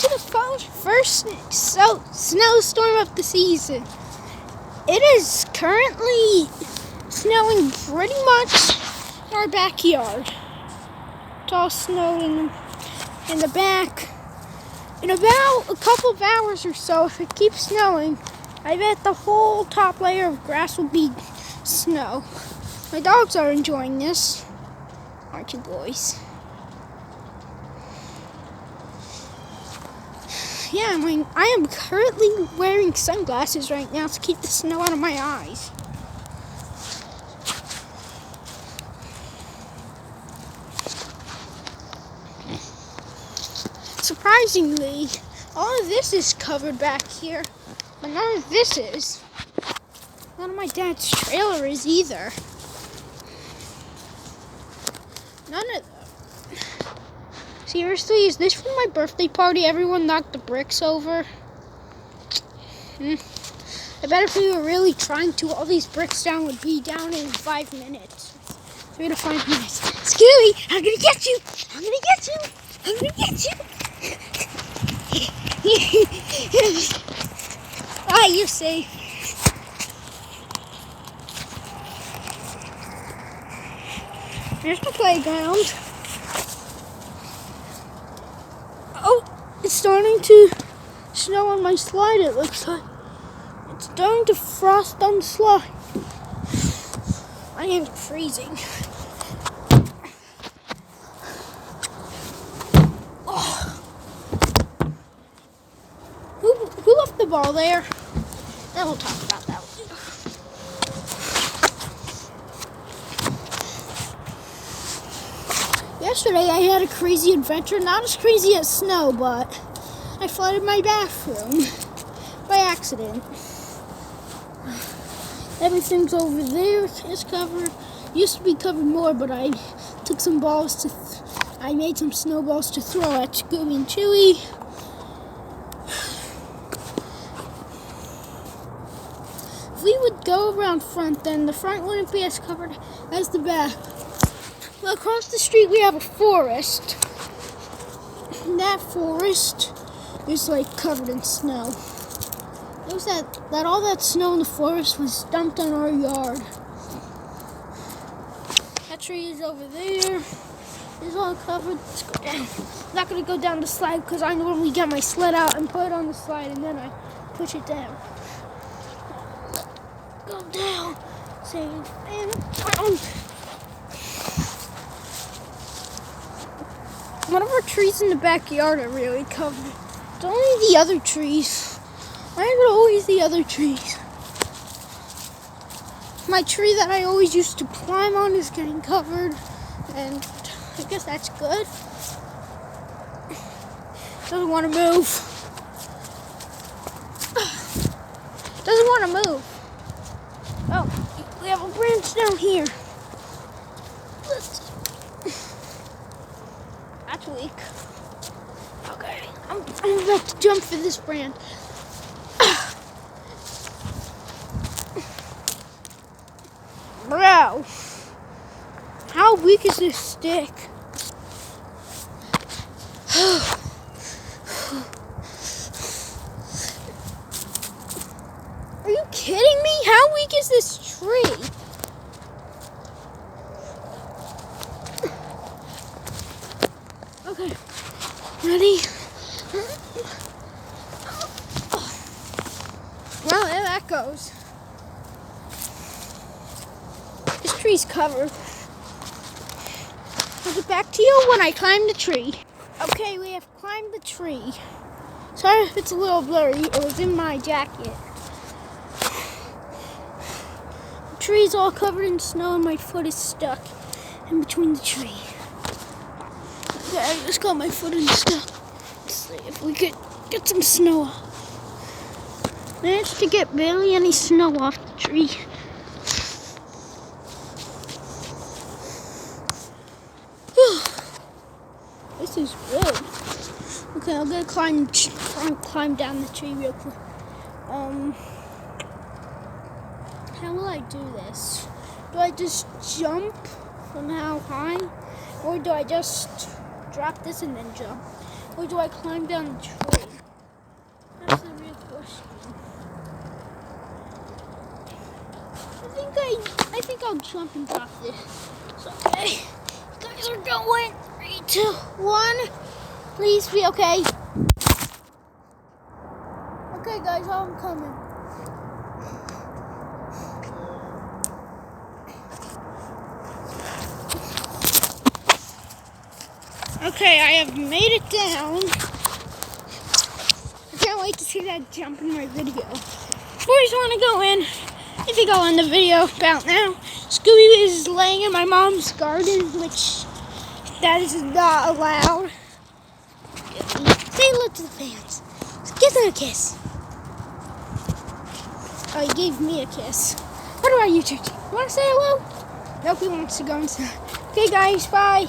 to the first snowstorm of the season. It is currently snowing pretty much in our backyard. It's all snowing in the back. In about a couple of hours or so, if it keeps snowing, I bet the whole top layer of grass will be snow. My dogs are enjoying this, aren't you boys? Yeah, I am currently wearing sunglasses right now to keep the snow out of my eyes. Surprisingly, all of this is covered back here, but none of this is. None of my dad's trailer is either. None of them. Seriously, is this from my birthday party? Everyone knocked the bricks over? I bet if we were really trying to, all these bricks down would be down in 5 minutes. 3 to 5 minutes. Scooby, I'm gonna get you! I'm gonna get you! I'm gonna get you! Ah, you're safe. Here's the playground. Oh, it's starting to snow on my slide, it looks like. It's starting to frost on the slide. My hands are freezing. Oh. Who left the ball there? Then we'll talk about that later. Yesterday I had a crazy adventure, not as crazy as snow, but I flooded my bathroom by accident. Everything's over there, it's covered. Used to be covered more, but I took some balls I made some snowballs to throw at Scooby and Chewy. If we would go around front, then the front wouldn't be as covered as the back. Well, across the street we have a forest. And that forest is like covered in snow. It was that all that snow in the forest was dumped on our yard. That tree is over there. It's all covered. Let's go down. I'm not gonna go down the slide because I normally get my sled out and put it on the slide and then I push it down. Go down. Safe and down. One of our trees in the backyard are really covered. It's only the other trees. Why are there always the other trees? My tree that I always used to climb on is getting covered, and I guess that's good. Doesn't want to move. Doesn't want to move. Oh, we have a branch down here. That's weak. Okay, I'm about to jump for this branch. Bro, how weak is this stick? Are you kidding me? How weak is this tree? Okay, ready? Well, there that goes. This tree's covered. I'll get back to you when I climb the tree. Okay, we have climbed the tree. Sorry if it's a little blurry. It was in my jacket. The tree's all covered in snow and my foot is stuck in between the tree. Okay, I just got my foot in stuck. Let's see if we could get some snow off. Managed to get barely any snow off the tree. This is good. Okay, I'm gonna climb down the tree real quick. How will I do this? Do I just jump from how high? Or do I just drop this and then jump? Or do I climb down the tree? That's the real question. I think I'll jump and drop this. So, okay. You guys are going. 3, 2, 1. Please be okay. Okay, guys, I'm coming. Okay, I have made it down. I can't wait to see that jump in my video. Boys want to go in. I think I'll end the video about now. Scooby is laying in my mom's garden, which that is not allowed. Say hello to the fans. Give them a kiss. Oh, he gave me a kiss. What about you, Church? You want to say hello? Nope, he wants to go inside. Okay, guys, bye.